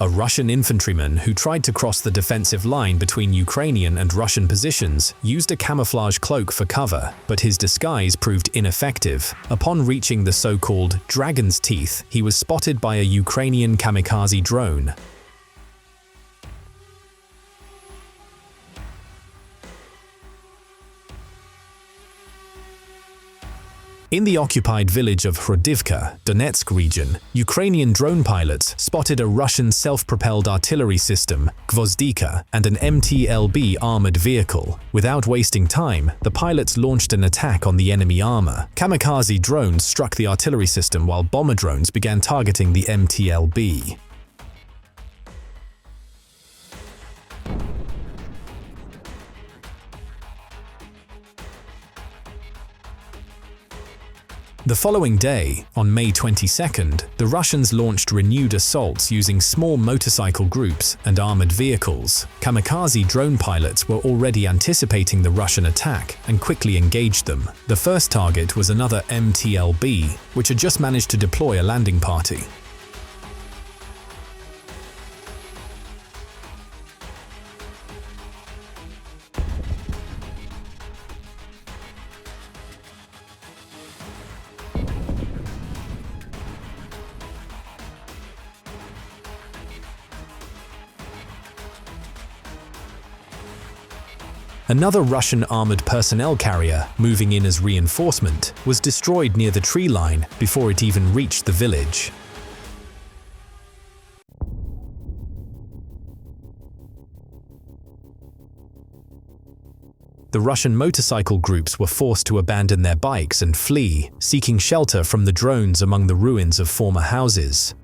A Russian infantryman who tried to cross the defensive line between Ukrainian and Russian positions used a camouflage cloak for cover, but his disguise proved ineffective. Upon reaching the so-called dragon's teeth, he was spotted by a Ukrainian kamikaze drone. In the occupied village of Hrodivka, Donetsk region, Ukrainian drone pilots spotted a Russian self-propelled artillery system, Gvozdika, and an MTLB armored vehicle. Without wasting time, the pilots launched an attack on the enemy armor. Kamikaze drones struck the artillery system while bomber drones began targeting the MTLB. The following day, on May 22nd, the Russians launched renewed assaults using small motorcycle groups and armored vehicles. Kamikaze drone pilots were already anticipating the Russian attack and quickly engaged them. The first target was another MTLB, which had just managed to deploy a landing party. Another Russian armored personnel carrier, moving in as reinforcement, was destroyed near the tree line before it even reached the village. The Russian motorcycle groups were forced to abandon their bikes and flee, seeking shelter from the drones among the ruins of former houses.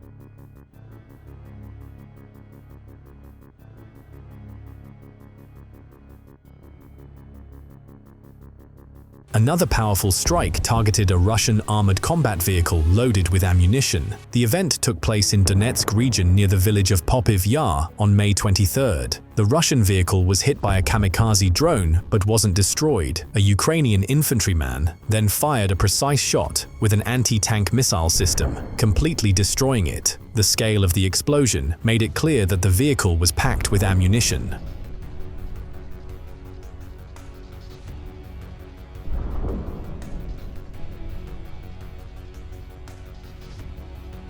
Another powerful strike targeted a Russian armored combat vehicle loaded with ammunition. The event took place in Donetsk region near the village of Popiv Yar on May 23rd. The Russian vehicle was hit by a kamikaze drone but wasn't destroyed. A Ukrainian infantryman then fired a precise shot with an anti-tank missile system, completely destroying it. The scale of the explosion made it clear that the vehicle was packed with ammunition.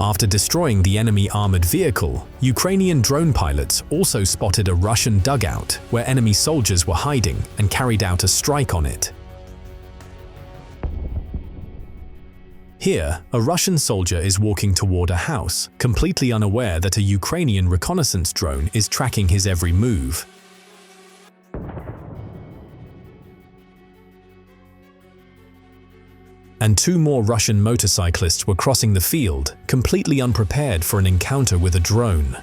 After destroying the enemy armored vehicle, Ukrainian drone pilots also spotted a Russian dugout where enemy soldiers were hiding and carried out a strike on it. Here, a Russian soldier is walking toward a house, completely unaware that a Ukrainian reconnaissance drone is tracking his every move. And two more Russian motorcyclists were crossing the field, completely unprepared for an encounter with a drone.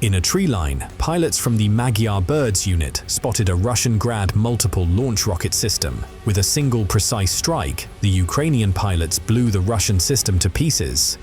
In a tree line, pilots from the Magyar Birds unit spotted a Russian Grad multiple launch rocket system. With a single precise strike, the Ukrainian pilots blew the Russian system to pieces.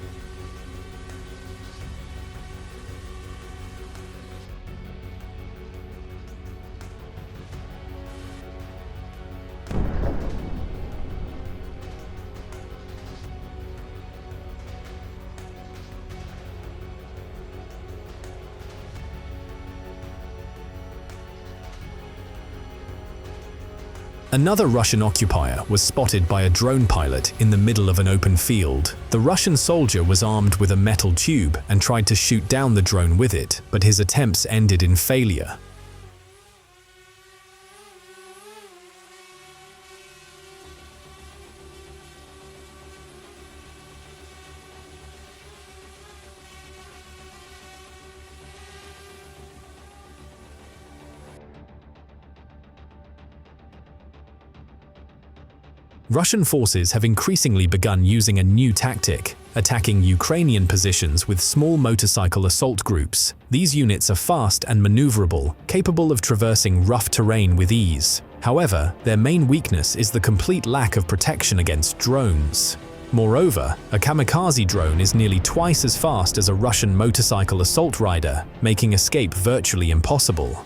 Another Russian occupier was spotted by a drone pilot in the middle of an open field. The Russian soldier was armed with a metal tube and tried to shoot down the drone with it, but his attempts ended in failure. Russian forces have increasingly begun using a new tactic, attacking Ukrainian positions with small motorcycle assault groups. These units are fast and maneuverable, capable of traversing rough terrain with ease. However, their main weakness is the complete lack of protection against drones. Moreover, a kamikaze drone is nearly twice as fast as a Russian motorcycle assault rider, making escape virtually impossible.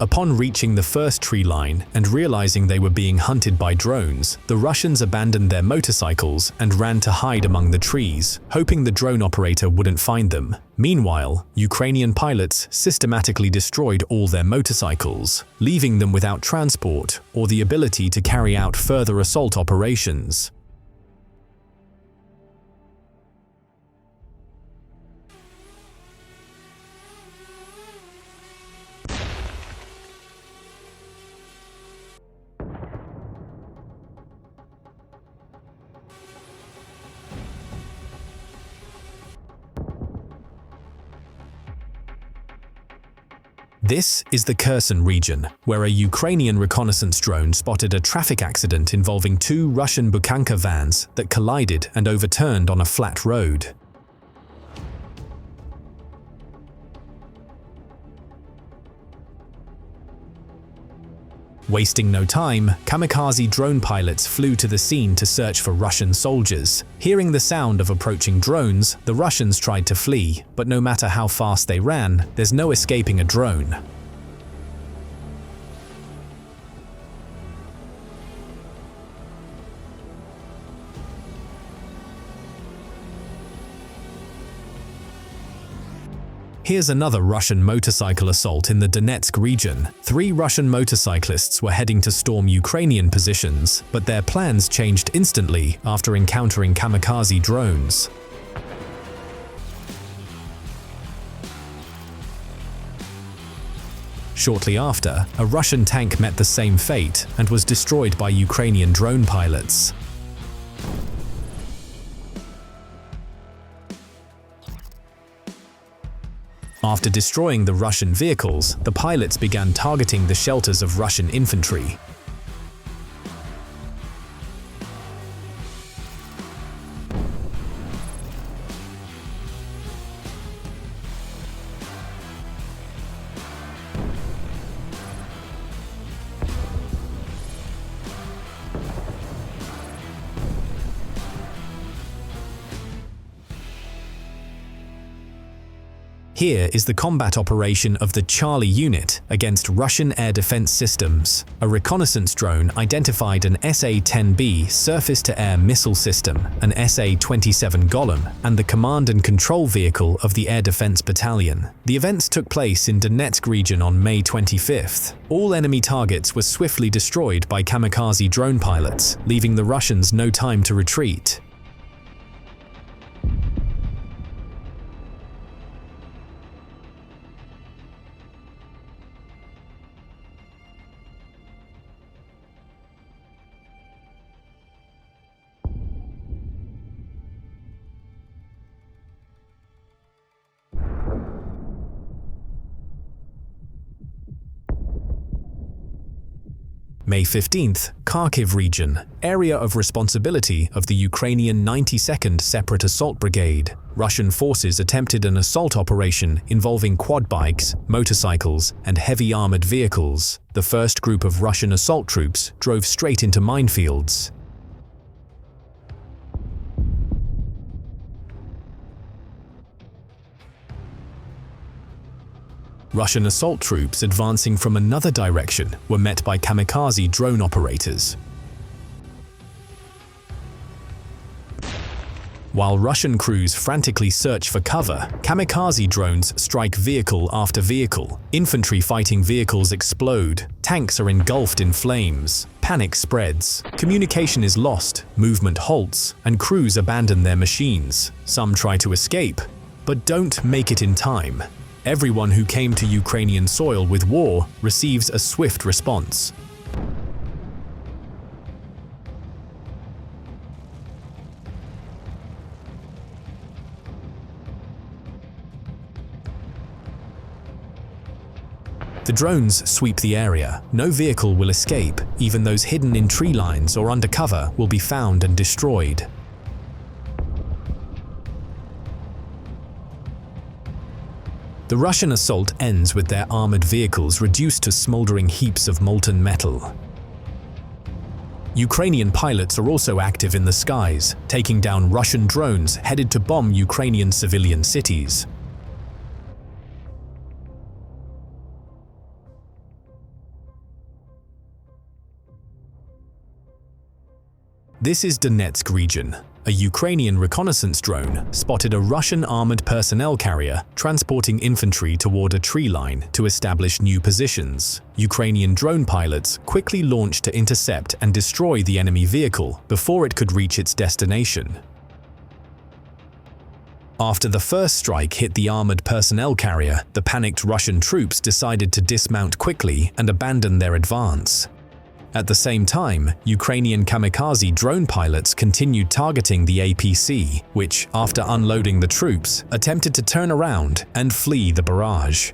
Upon reaching the first tree line and realizing they were being hunted by drones, the Russians abandoned their motorcycles and ran to hide among the trees, hoping the drone operator wouldn't find them. Meanwhile, Ukrainian pilots systematically destroyed all their motorcycles, leaving them without transport or the ability to carry out further assault operations. This is the Kherson region, where a Ukrainian reconnaissance drone spotted a traffic accident involving two Russian Bukhanka vans that collided and overturned on a flat road. Wasting no time, kamikaze drone pilots flew to the scene to search for Russian soldiers. Hearing the sound of approaching drones, the Russians tried to flee, but no matter how fast they ran, there's no escaping a drone. Here's another Russian motorcycle assault in the Donetsk region. 3 Russian motorcyclists were heading to storm Ukrainian positions, but their plans changed instantly after encountering kamikaze drones. Shortly after, a Russian tank met the same fate and was destroyed by Ukrainian drone pilots. After destroying the Russian vehicles, the pilots began targeting the shelters of Russian infantry. Here is the combat operation of the Charlie unit against Russian air defense systems. A reconnaissance drone identified an SA-10B surface-to-air missile system, an SA-27 Golem, and the command and control vehicle of the Air Defense Battalion. The events took place in Donetsk region on May 25th. All enemy targets were swiftly destroyed by kamikaze drone pilots, leaving the Russians no time to retreat. May 15th, Kharkiv region, area of responsibility of the Ukrainian 92nd Separate Assault Brigade. Russian forces attempted an assault operation involving quad bikes, motorcycles, and heavy armored vehicles. The first group of Russian assault troops drove straight into minefields. Russian assault troops advancing from another direction were met by kamikaze drone operators. While Russian crews frantically search for cover, kamikaze drones strike vehicle after vehicle. Infantry fighting vehicles explode, tanks are engulfed in flames, panic spreads, communication is lost, movement halts, and crews abandon their machines. Some try to escape, but don't make it in time. Everyone who came to Ukrainian soil with war receives a swift response. The drones sweep the area. No vehicle will escape. Even those hidden in tree lines or under cover will be found and destroyed. The Russian assault ends with their armored vehicles reduced to smoldering heaps of molten metal. Ukrainian pilots are also active in the skies, taking down Russian drones headed to bomb Ukrainian civilian cities. This is Donetsk region. A Ukrainian reconnaissance drone spotted a Russian armored personnel carrier transporting infantry toward a tree line to establish new positions. Ukrainian drone pilots quickly launched to intercept and destroy the enemy vehicle before it could reach its destination. After the first strike hit the armored personnel carrier, the panicked Russian troops decided to dismount quickly and abandon their advance. At the same time, Ukrainian kamikaze drone pilots continued targeting the APC, which, after unloading the troops, attempted to turn around and flee the barrage.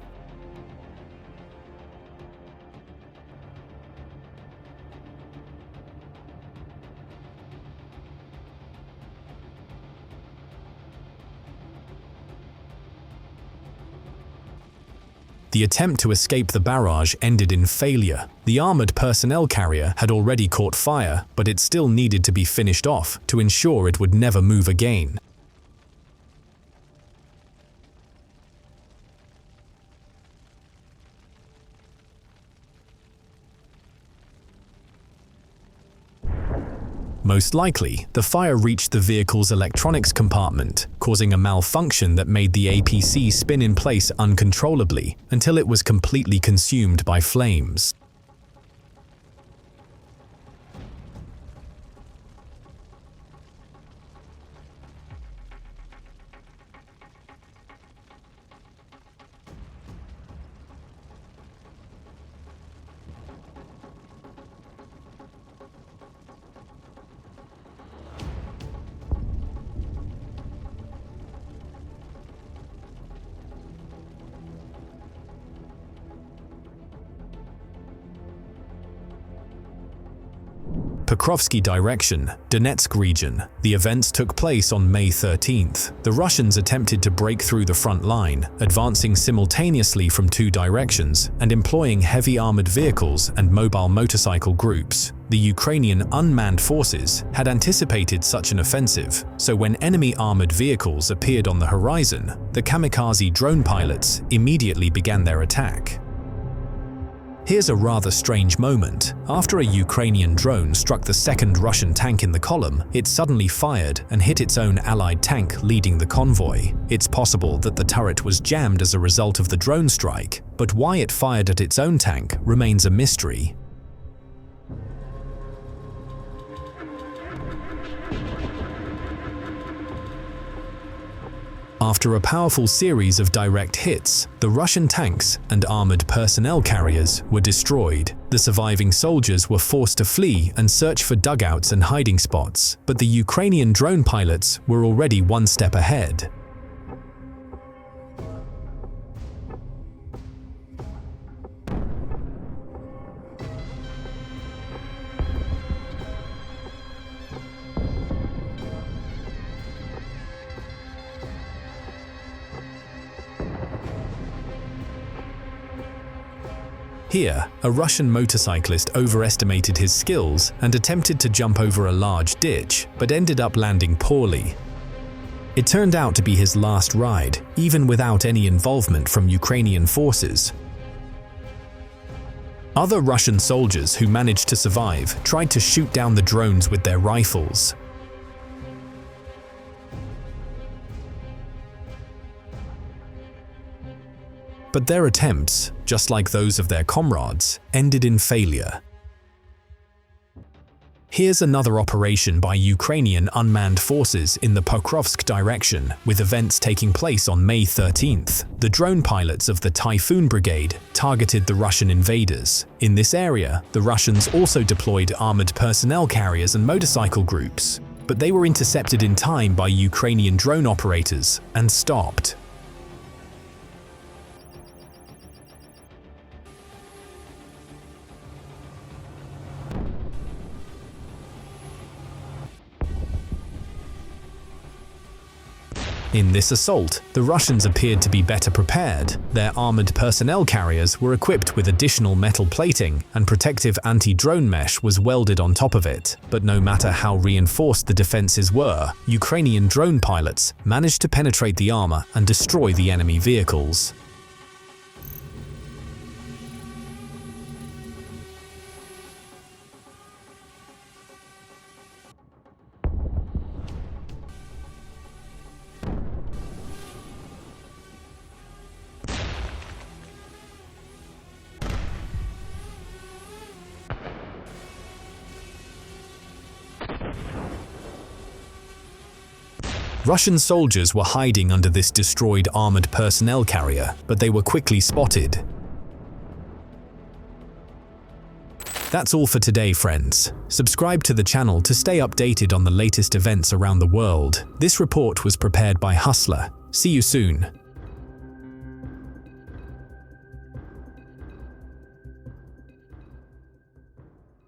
The attempt to escape the barrage ended in failure. The armored personnel carrier had already caught fire, but it still needed to be finished off to ensure it would never move again. Most likely, the fire reached the vehicle's electronics compartment, causing a malfunction that made the APC spin in place uncontrollably until it was completely consumed by flames. Pokrovsky direction, Donetsk region. The events took place on May 13th. The Russians attempted to break through the front line, advancing simultaneously from two directions and employing heavy armored vehicles and mobile motorcycle groups. The Ukrainian unmanned forces had anticipated such an offensive, so when enemy armored vehicles appeared on the horizon, the kamikaze drone pilots immediately began their attack. Here's a rather strange moment. After a Ukrainian drone struck the second Russian tank in the column, it suddenly fired and hit its own allied tank leading the convoy. It's possible that the turret was jammed as a result of the drone strike, but why it fired at its own tank remains a mystery. After a powerful series of direct hits, the Russian tanks and armored personnel carriers were destroyed. The surviving soldiers were forced to flee and search for dugouts and hiding spots, but the Ukrainian drone pilots were already one step ahead. Here, a Russian motorcyclist overestimated his skills and attempted to jump over a large ditch, but ended up landing poorly. It turned out to be his last ride, even without any involvement from Ukrainian forces. Other Russian soldiers who managed to survive tried to shoot down the drones with their rifles. But their attempts, just like those of their comrades, ended in failure. Here's another operation by Ukrainian unmanned forces in the Pokrovsk direction, with events taking place on May 13th. The drone pilots of the Typhoon Brigade targeted the Russian invaders. In this area, the Russians also deployed armored personnel carriers and motorcycle groups, but they were intercepted in time by Ukrainian drone operators and stopped. In this assault, the Russians appeared to be better prepared. Their armored personnel carriers were equipped with additional metal plating, and protective anti-drone mesh was welded on top of it. But no matter how reinforced the defenses were, Ukrainian drone pilots managed to penetrate the armor and destroy the enemy vehicles. Russian soldiers were hiding under this destroyed armored personnel carrier, but they were quickly spotted. That's all for today, friends. Subscribe to the channel to stay updated on the latest events around the world. This report was prepared by Hustler. See you soon.